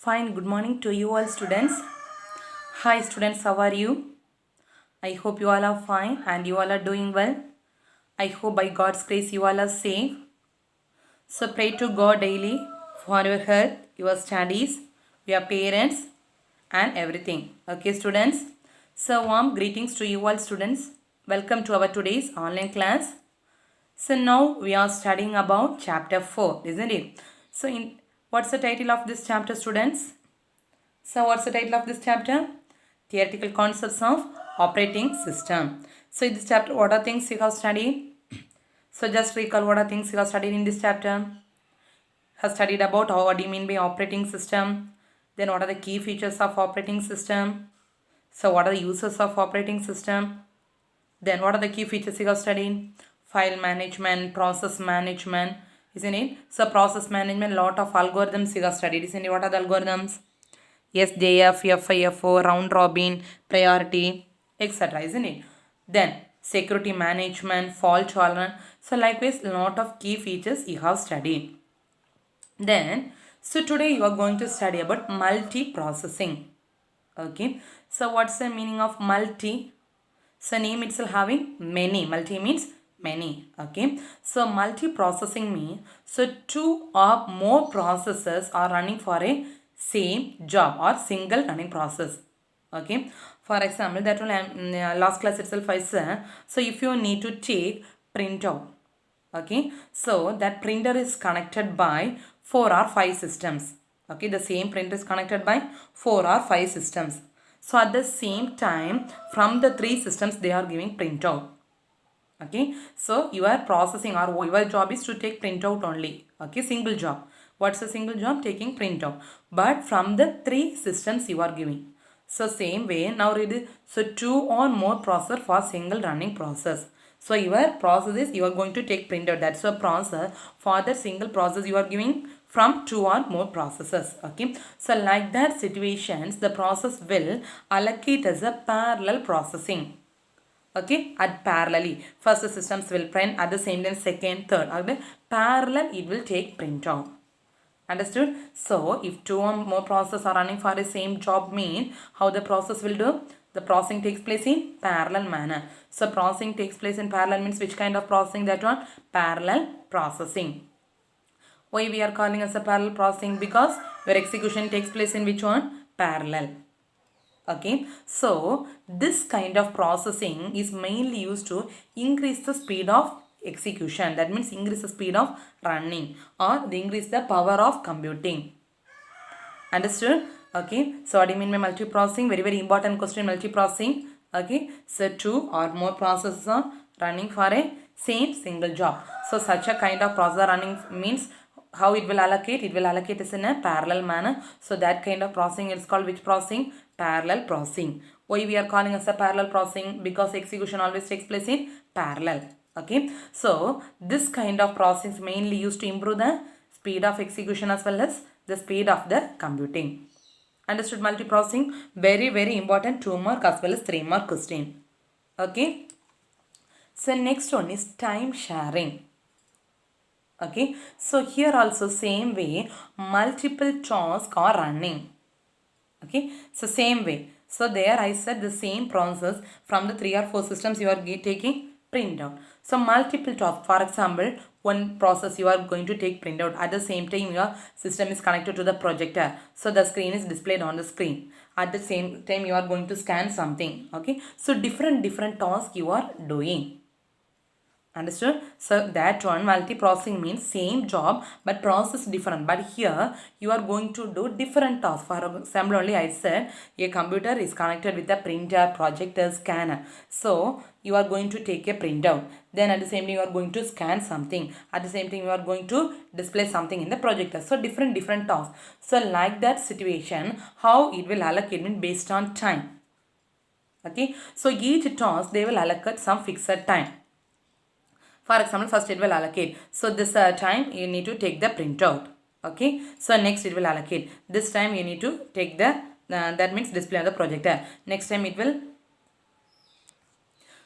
Fine, good morning to you all students. Hi students, how are you? I hope you all are fine and you all are doing well. I hope by God's grace you all are safe. So pray to God daily for your health, your studies, your parents and everything. Okay students? So warm greetings to you all students. Welcome to our today's online class. So now we are studying about chapter 4, isn't it? So what's the title of this chapter students? So what's the title of this chapter? Theoretical concepts of operating system. So in this chapter, what are things you have studied? So just recall what are things you have studied in this chapter. Have studied about what do you mean by operating system. Then what are the key features of operating system. So what are the uses of operating system. Then what are the key features you have studied? File management, process management, isn't it? So process management, lot of algorithms you have studied, isn't it? What are the algorithms? SJF, FIFO, round robin, priority, etc. Isn't it? Then security management, fault tolerance. So likewise, lot of key features you have studied. Then, so today you are going to study about multiprocessing. Okay. So what's the meaning of multi? So name itself having many. Multi means many. Okay. So multiprocessing means so two or more processes are running for a same job or single running process. Okay. For example, that one last class itself I said. So if you need to take printout. Okay. So that printer is connected by 4 or 5 systems. Okay. The same printer is connected by 4 or 5 systems. So at the same time, from the 3 systems, they are giving printout. Okay. So your processing or your job is to take printout only. Okay. Single job. What's the single job? Taking printout. But from the 3 systems you are giving. So same way, now read it. So 2 or more processor for single running process. So your process is you are going to take printout. That's a process. For the single process you are giving from 2 or more processes. Okay. So like that situations, the process will allocate as a parallel processing. Okay, at parallelly. First the systems will print, at the same time second, third. At the parallel it will take printout. Understood? So if 2 or more processes are running for the same job mean how the process will do? The processing takes place in parallel manner. So processing takes place in parallel means which kind of processing? That one? Parallel processing. Why we are calling as a parallel processing? Because where execution takes place in which one? Parallel. Okay, so this kind of processing is mainly used to increase the speed of execution. That means increase the speed of running or increase the power of computing. Understood? Okay, so what do you mean by multiprocessing? Very, very important question, multiprocessing. Okay, so 2 or more processes are running for a same single job. So such a kind of processor running means how it will allocate? It will allocate is in a parallel manner. So that kind of processing is called which processing? Parallel processing. Why we are calling as a parallel processing? Because execution always takes place in parallel. Okay, so this kind of processing is mainly used to improve the speed of execution as well as the speed of the computing. Understood? Multiprocessing, very, very important 2 mark as well as 3 mark question. Okay. So next one is time sharing. Okay. So here also same way multiple tasks are running. Okay. So same way. So there I said the same process from the 3 or 4 systems you are taking printout. So multiple tasks. For example, one process you are going to take printout. At the same time your system is connected to the projector. So the screen is displayed on the screen. At the same time you are going to scan something. Okay. So different tasks you are doing. Understood? So that one multiprocessing means same job but process different. But here you are going to do different tasks. For example, only I said a computer is connected with a printer, projector, scanner. So you are going to take a printout. Then at the same time you are going to scan something. At the same time you are going to display something in the projector. So different tasks. So like that situation, how it will allocate mean based on time. Okay. So each task they will allocate some fixed time. For example, first it will allocate. So this time you need to take the printout. Okay. So next it will allocate. This time you need to take the, that means display on the projector. Next time it will,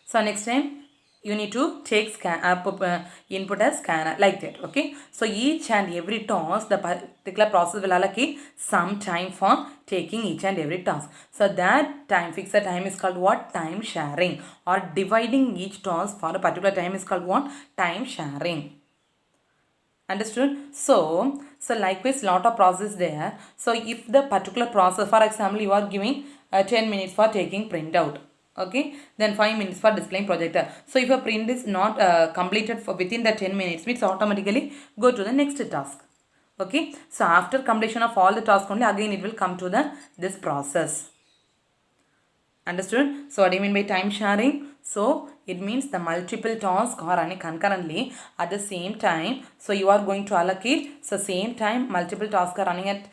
so next time you need to take input as scanner like that. Okay, so each and every task, the particular process will allocate some time for taking each and every task. So that time, fixed time, is called what? Time sharing. Or dividing each task for a particular time is called what? Time sharing. Understood? So likewise, lot of process there. So if the particular process, for example, you are giving 10 minutes for taking printout, okay, then 5 minutes for displaying projector. So if a print is not completed for within the 10 minutes, means automatically go to the next task. Okay, so after completion of all the tasks only, again it will come to the this process. Understood? So what do you mean by time sharing? So it means the multiple tasks are running concurrently at the same time. So you are going to allocate, so same time multiple tasks are running at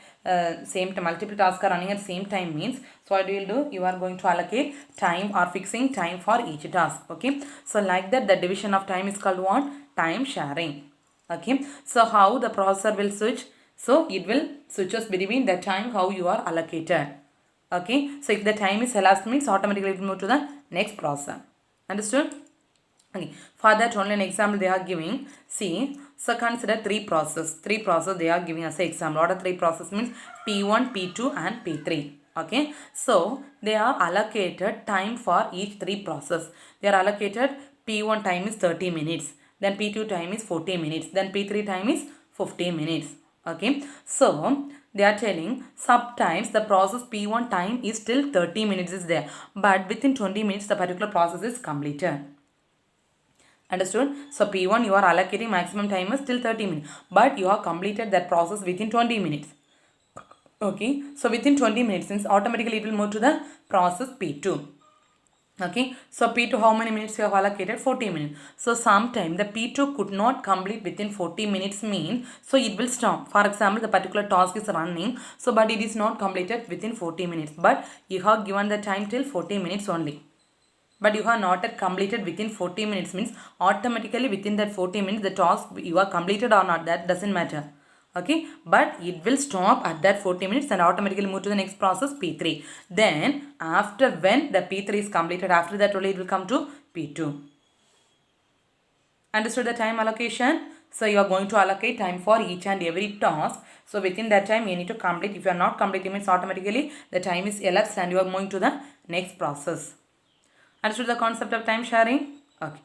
multiple tasks are running at same time means, so what you will do, you are going to allocate time or fixing time for each task. Okay, so like that, the division of time is called what? Time sharing. Okay, so how the processor will switch? So it will switches between the time how you are allocated. Okay, so if the time is elapsed means automatically it will move to the next process. Understood? Okay, for that only an example they are giving. See, so consider three process they are giving us an example. What are three process means? P1, P2 and P3. Okay, so they are allocated time for each three process. They are allocated P1 time is 30 minutes, then P2 time is 40 minutes, then P3 time is 50 minutes. Okay, so they are telling sometimes the process P1 time is still 30 minutes is there, but within 20 minutes the particular process is completed. Understood? So P1 you are allocating maximum time is still 30 minutes, but you have completed that process within 20 minutes. Okay, so within 20 minutes, since automatically it will move to the process P2. Okay, so P2 how many minutes you have allocated? 40 minutes. So sometime the P2 could not complete within 40 minutes mean, so it will stop. For example, the particular task is running, so but it is not completed within 40 minutes, but you have given the time till 40 minutes only, but you have not yet completed within 40 minutes means automatically within that 40 minutes the task you are completed or not, that doesn't matter. Okay, but it will stop at that 40 minutes and automatically move to the next process P3. Then after when the P3 is completed, after that only it will come to P2. Understood the time allocation? So you are going to allocate time for each and every task. So within that time you need to complete. If you are not completing means automatically the time is elapsed and you are moving to the next process. Understood the concept of time sharing? Okay.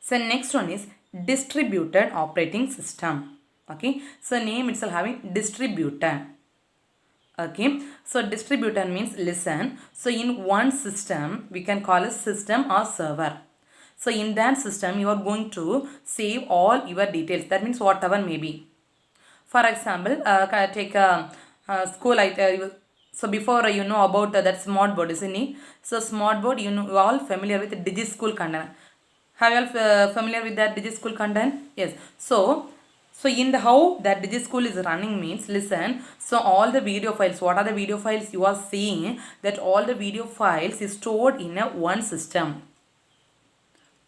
So next one is distributed operating system. Okay, so name itself having distributed. Okay, so distributed means listen. So in one system we can call a system or server. So in that system you are going to save all your details. That means whatever may be. For example, take a school. So before you know about that smart board, isn't it? So smart board, you know, you all familiar with DigiSchool content. Have you all familiar with that DigiSchool content? Yes. So in the how that DigiSchool is running means, listen, so all the video files, what are the video files you are seeing, that all the video files is stored in a one system.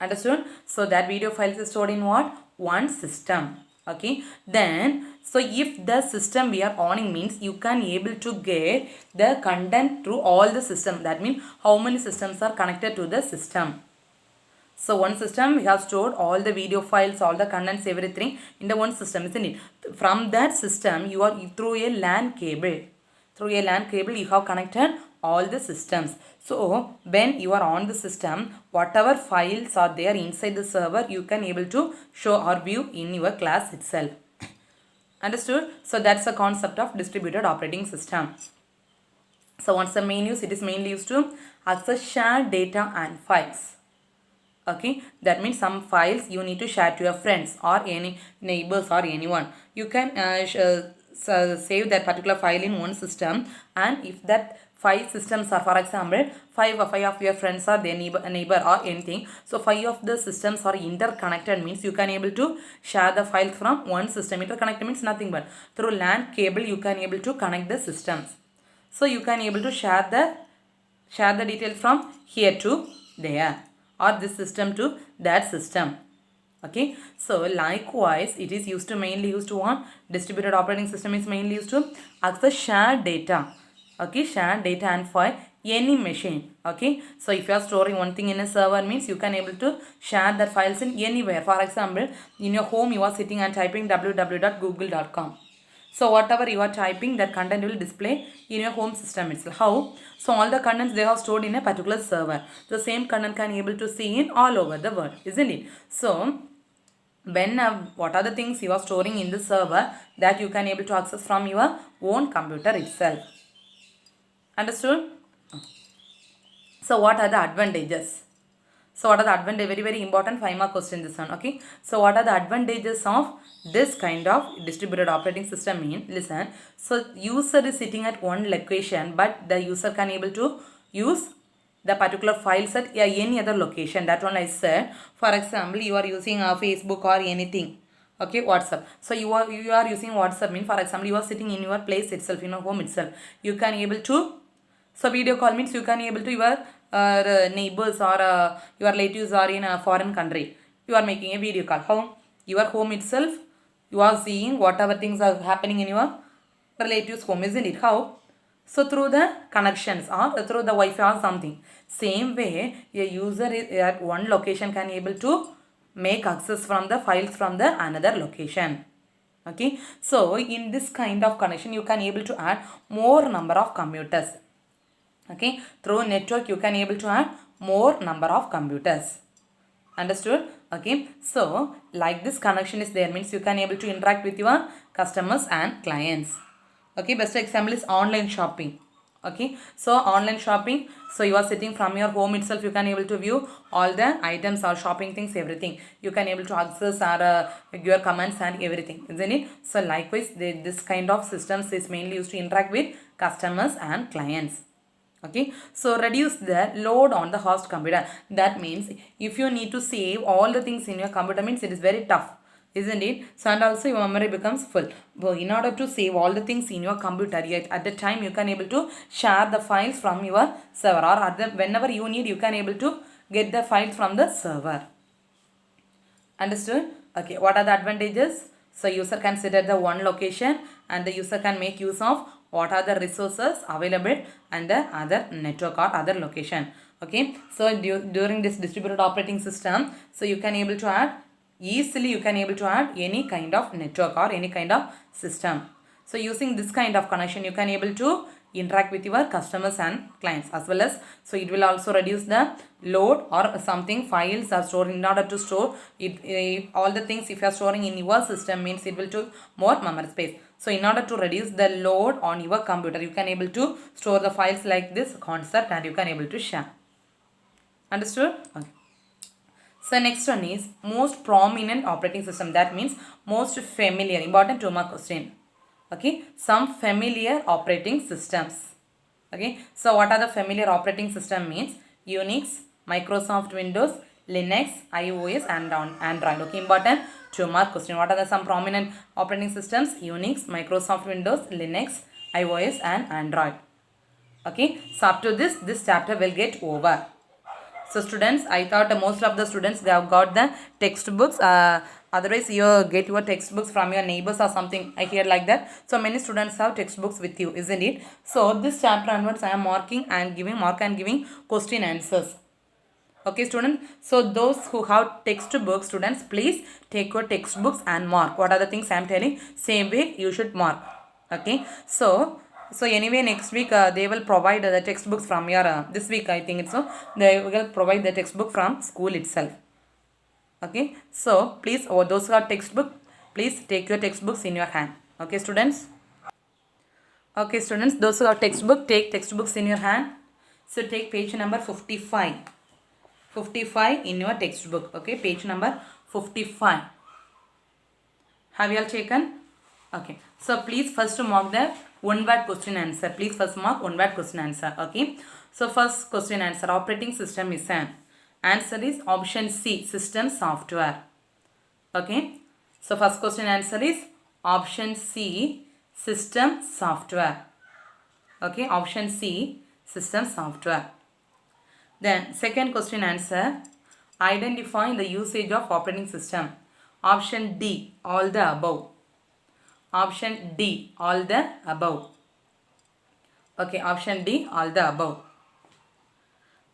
Understood? So that video files is stored in what? One system. Okay, then so if the system we are owning means you can able to get the content through all the system. That means how many systems are connected to the system. So one system we have stored all the video files, all the contents, everything in the one system, isn't it? From that system you are through a LAN cable. Through a LAN cable you have connected all the systems. So when you are on the system, whatever files are there inside the server, you can able to show or view in your class itself. Understood? So that's the concept of distributed operating system. So what's the main use? It is mainly used to access shared data and files. Okay, that means some files you need to share to your friends or any neighbors or anyone. You can save that particular file in one system, and if that 5 systems are, for example, 5 of your friends are their neighbor or anything, so 5 of the systems are interconnected means you can able to share the files from one system. Interconnected means nothing but through LAN cable you can able to connect the systems. So you can able to share the details from here to there, or this system to that system. Okay, so likewise it is used to mainly used to one distributed operating system is mainly used to access shared data. Okay, shared data and file any machine. Okay, so if you are storing one thing in a server means you can able to share that files in anywhere. For example, in your home you are sitting and typing www.google.com. So whatever you are typing, that content will display in your home system itself. How? So all the contents they are stored in a particular server. The same content can able to see in all over the world, isn't it? So when what are the things you are storing in the server that you can able to access from your own computer itself. Understood? So what are the advantages? So what are the advantages? Very very important 5-mark question this one. Okay. So what are the advantages of this kind of distributed operating system mean? Listen. So user is sitting at one location, but the user can able to use the particular files at any other location. That one I said. For example, you are using Facebook or anything. Okay, WhatsApp. So you are using WhatsApp mean, for example, you are sitting in your place itself, in your home itself. You can able to, so video call means you can able to your neighbors or your relatives are in a foreign country. You are making a video call. How? Your home itself, you are seeing whatever things are happening in your relatives' home, isn't it? How? So through the connections or through the Wi-Fi or something. Same way, a user at one location can able to make access from the files from the another location. Okay. So in this kind of connection, you can able to add more number of computers. Okay, through network you can able to add more number of computers. Understood? Okay, so like this connection is there means you can able to interact with your customers and clients. Okay, best example is online shopping. Okay, so online shopping, so you are sitting from your home itself, you can able to view all the items or shopping things, everything you can able to access your comments and everything, isn't it? So likewise this kind of systems is mainly used to interact with customers and clients. Okay, so reduce the load on the host computer. That means if you need to save all the things in your computer means it is very tough, isn't it? So and also your memory becomes full. But in order to save all the things in your computer, yet at the time you can able to share the files from your server, or whenever you need you can able to get the files from the server. Understood? Okay, what are the advantages? So user can sit at the one location and the user can make use of what are the resources available and the other network or other location. Okay, so during this distributed operating system, so you can able to add easily, you can able to add any kind of network or any kind of system. So using this kind of connection, you can able to interact with your customers and clients as well as, so it will also reduce the load or something files are stored. In order to store it, all the things if you are storing in your system means it will take more memory space. So in order to reduce the load on your computer, you can able to store the files like this concept and you can able to share. Understood? Okay. So next one is most prominent operating system. That means most familiar. Important 2-mark question. Okay, some familiar operating systems. Okay, so what are the familiar operating system means? Unix, Microsoft Windows, Linux, iOS and Android. Okay, important 2-mark question. What are the some prominent operating systems? Unix, Microsoft Windows, Linux, iOS and Android. Okay, so up to this chapter will get over. So students, I thought most of the students they have got the textbooks. Otherwise you get your textbooks from your neighbors or something. I hear like that. So many students have textbooks with you, isn't it? So this chapter onwards I am marking and giving question answers. Okay students, so those who have textbooks, students, please take your textbooks and mark. What are the things I am telling? Same way you should mark. Okay, so anyway next week they will provide the textbooks from your, this week I think it's so, they will provide the textbook from school itself. Okay, so please, those who have textbook, please take your textbooks in your hand. Okay students. Okay students, those who have textbook, take textbooks in your hand. So take page number 55 in your textbook. Okay, page number 55. Have you all taken? Okay, so please first mark the one word question answer. Please first mark one word question answer. Okay, so first question answer, operating system is an. Answer is option C, system software. Okay, so first question answer is option C, system software. Okay, option C, system software. Then second question answer, identify the usage of operating system. Option D, all the above. Option D, all the above. Okay, option D, all the above.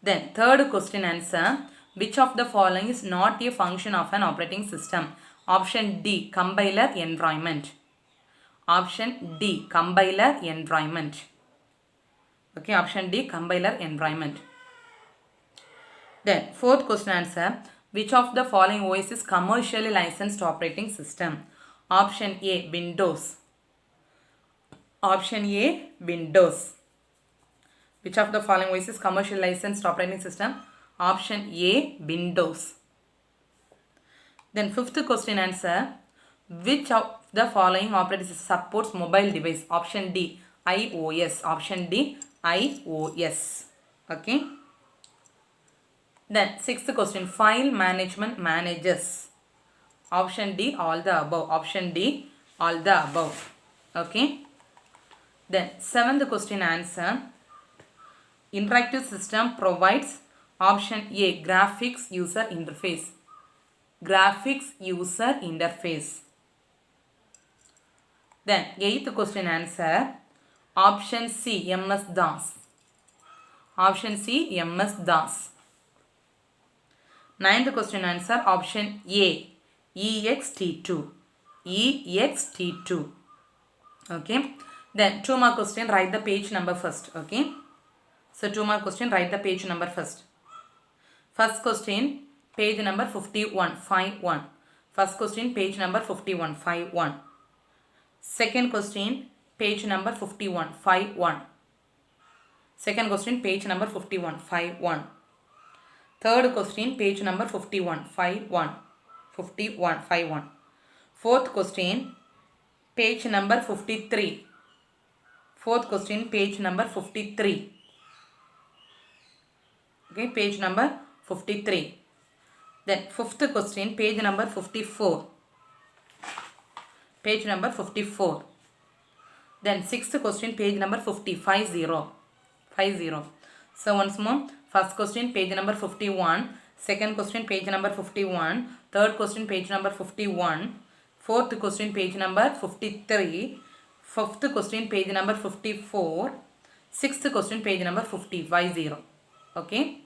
Then third question answer, which of the following is not a function of an operating system? Option D, compiler environment. Option D, compiler environment. Okay, option D, compiler environment. Then fourth question answer, which of the following OS is commercially licensed operating system? Option A, Windows. Option A, Windows. Which of the following OS is commercially licensed operating system? Option A, Windows. Then fifth question answer, which of the following operating system supports mobile device? Option D, iOS. Option D, iOS. Okay. Then sixth question, file management managers. Option D, all the above. Option D, all the above. Okay. Then seventh question answer, interactive system provides. Option A, graphics user interface. Graphics user interface. Then eighth question answer, option C, MS-DOS. Option C, MS-DOS. Ninth question answer, option A, ext2. ext2. Okay. Then 2 more question, write the page number first. Okay. So 2 more question, write the page number first. First question, page number 51, 51. First question, page number 51, 51. Second question, page number 51, 51. Second question, page number 51, 51. Third question, page number 51, 51. 51, 51. Fourth question, page number 53. Fourth question, page number 53. Okay, page number 53. Then fifth question, page number 54. Page number 54. Then sixth question, page number 50. 50. 50. So once more, first question, page number 51. Second question, page number 51. Third question, page number 51. Fourth question, page number 53. Fifth question, page number 54. Sixth question, page number 50. 50. Okay.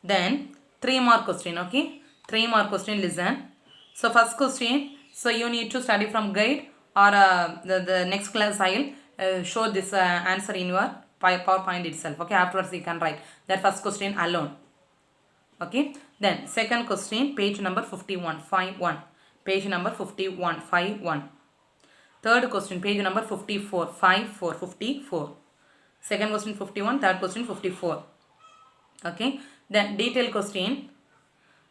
Then 3 more question. Okay. 3 more question, listen. So first question, so you need to study from guide or the next class I will show this answer in your PowerPoint itself. Okay. Afterwards you can write that first question alone. Okay. Then second question, page number 51, 51. Page number 51, 51. Third question, page number 54, 54, 54. Second question 51, third question 54. Okay. Then detailed question.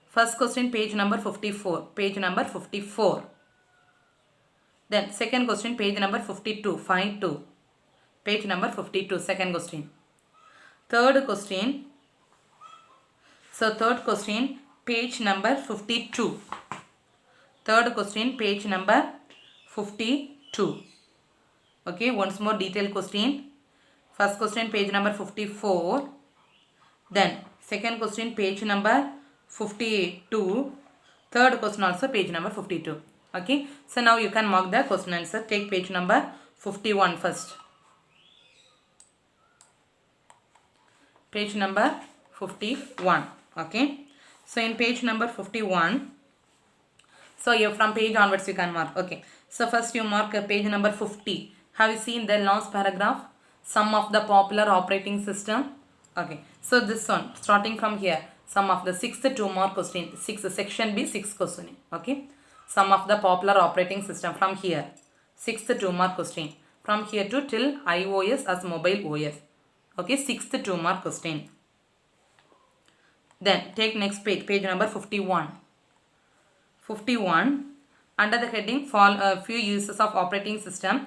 First question, page number 54. Page number 54. Then second question, page number 52. 52. Page number 52. Second question. Third question. So third question, page number 52. Third question, page number 52. Okay. Once more detailed question. First question, page number 54. Then second question, page number 52. Third question also page number 52. Okay. So now you can mark the question answer. Take page number 51 first. Page number 51. Okay. So in page number 51. So you from page onwards you can mark. Okay. So first you mark page number 50. Have you seen the last paragraph? Some of the popular operating system. Okay. So this one starting from here. Some of the 6th 2 more question. 6th section B 6th question. Okay. Some of the popular operating system from here. 6th 2 more question. From here to till iOS as mobile OS. Okay. 6th 2 more question. Then take next page. Page number 51. 51. Under the heading for few uses of operating system.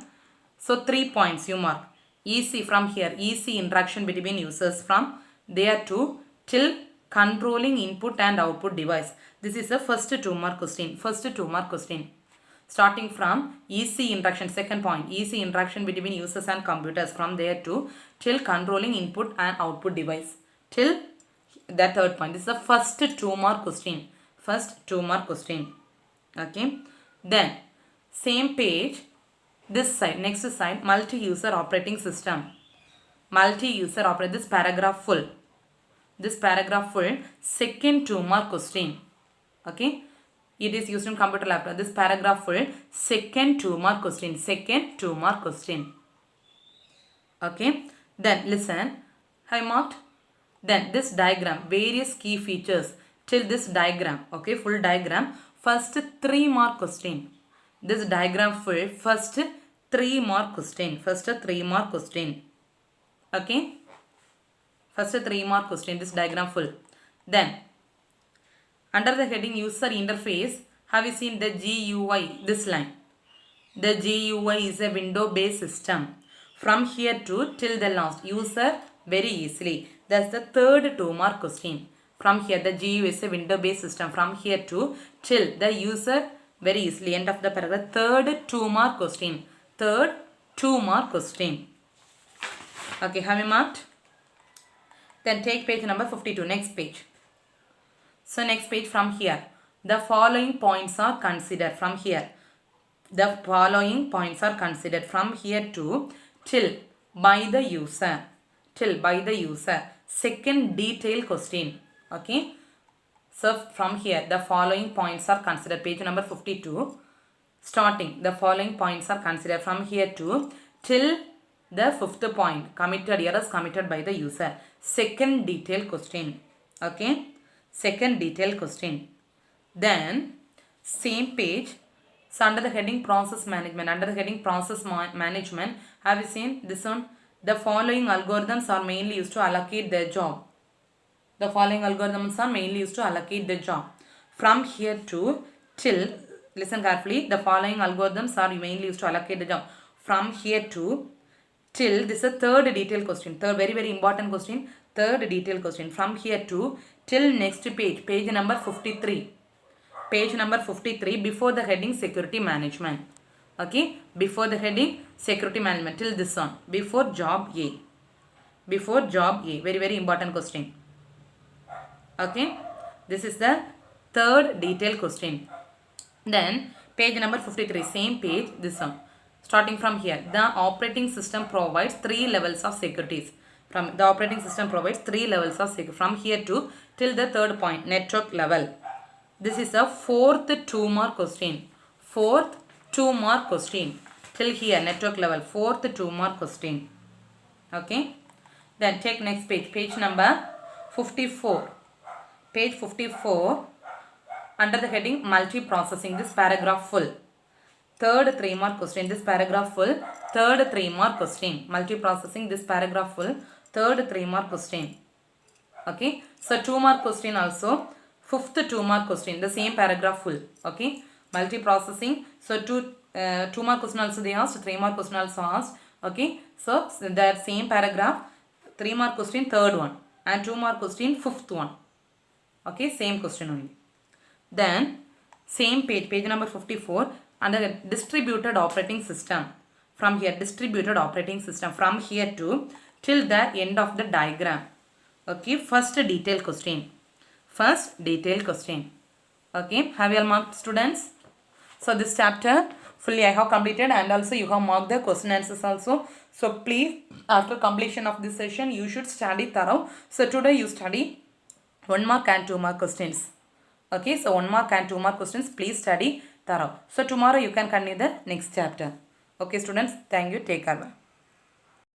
So 3 points you mark. Easy from here. Easy interaction between users from there to till controlling input and output device. This is the first 2 mark question. First 2 mark question. Starting from easy interaction. Second point. Easy interaction between users and computers from there to till controlling input and output device. Till the third point. This is the first 2 mark question. First 2 mark question. Okay. Then same page. This side. Next side. Multi-user operating system. multi-user operator. This paragraph full. This paragraph full. Second 2-mark question. Okay. It is used in computer laptop. This paragraph full. Second 2-mark question. Second 2-mark question. Okay. Then listen. I marked. Then this diagram. Various key features. Till this diagram. Okay. Full diagram. First 3-mark question. This diagram full. First 3-mark question. First 3-mark question. Okay. First 3-mark question. This diagram full. Then under the heading user interface, have you seen the GUI? This line. The GUI is a window based system. From here to till the last. User very easily. That's the third 2-mark question. From here the GUI is a window based system. From here to till the user very easily. End of the paragraph. Third 2-mark question. Third 2-mark question. Okay, have you marked? Then take page number 52. Next page. So next page from here. The following points are considered from here. The following points are considered from here to till by the user. Till by the user. Second detailed question. Okay. So from here the following points are considered. Page number 52. Starting. The following points are considered from here to till the fifth point. Committed errors committed by the user. Second detailed question. Okay. Second detailed question. Then same page. So under the heading process management. Under the heading process management. Have you seen this one? The following algorithms are mainly used to allocate their job. The following algorithms are mainly used to allocate the job. From here to till. Listen carefully. The following algorithms are mainly used to allocate the job. From here to till. This is a third detailed question. Third very very important question. Third detailed question. From here to till next page. Page number 53. Page number 53 before the heading security management. Okay. Before the heading security management. Till this one. Before job A. Before job A. Very very important question. Okay. This is the third detailed question. Then page number 53. Same page. This one. Starting from here. The operating system provides 3 levels of securities. From the operating system provides 3 levels of security. From here to till the third point. Network level. This is a fourth 2-mark question. Fourth 2-mark question. Till here network level. Fourth 2-mark question. Okay. Then take next page. Page number 54. Page 54. Under the heading multiprocessing. This paragraph full. Third 3-mark question. This paragraph full. Third 3-mark question. Multiprocessing. This paragraph full. Third 3-mark question. Okay. So 2-mark question also. Fifth 2-mark question. The same paragraph full. Okay. Multiprocessing. So 2-mark question also they asked. 3-mark question also asked. Okay. So that same paragraph. 3-mark question third one. And 2-mark question fifth one. Okay. Same question only. Then same page. Page number 54. Under distributed operating system. From here distributed operating system. From here to till the end of the diagram. Okay. First detailed question. First detailed question. Okay. Have you all marked, students? So this chapter fully I have completed and also you have marked the question answers also. So please after completion of this session you should study thorough. So today you study 1 mark and 2 mark questions. Okay. So 1 mark and 2 mark questions please study thorough. So tomorrow you can continue the next chapter. Okay students. Thank you. Take care.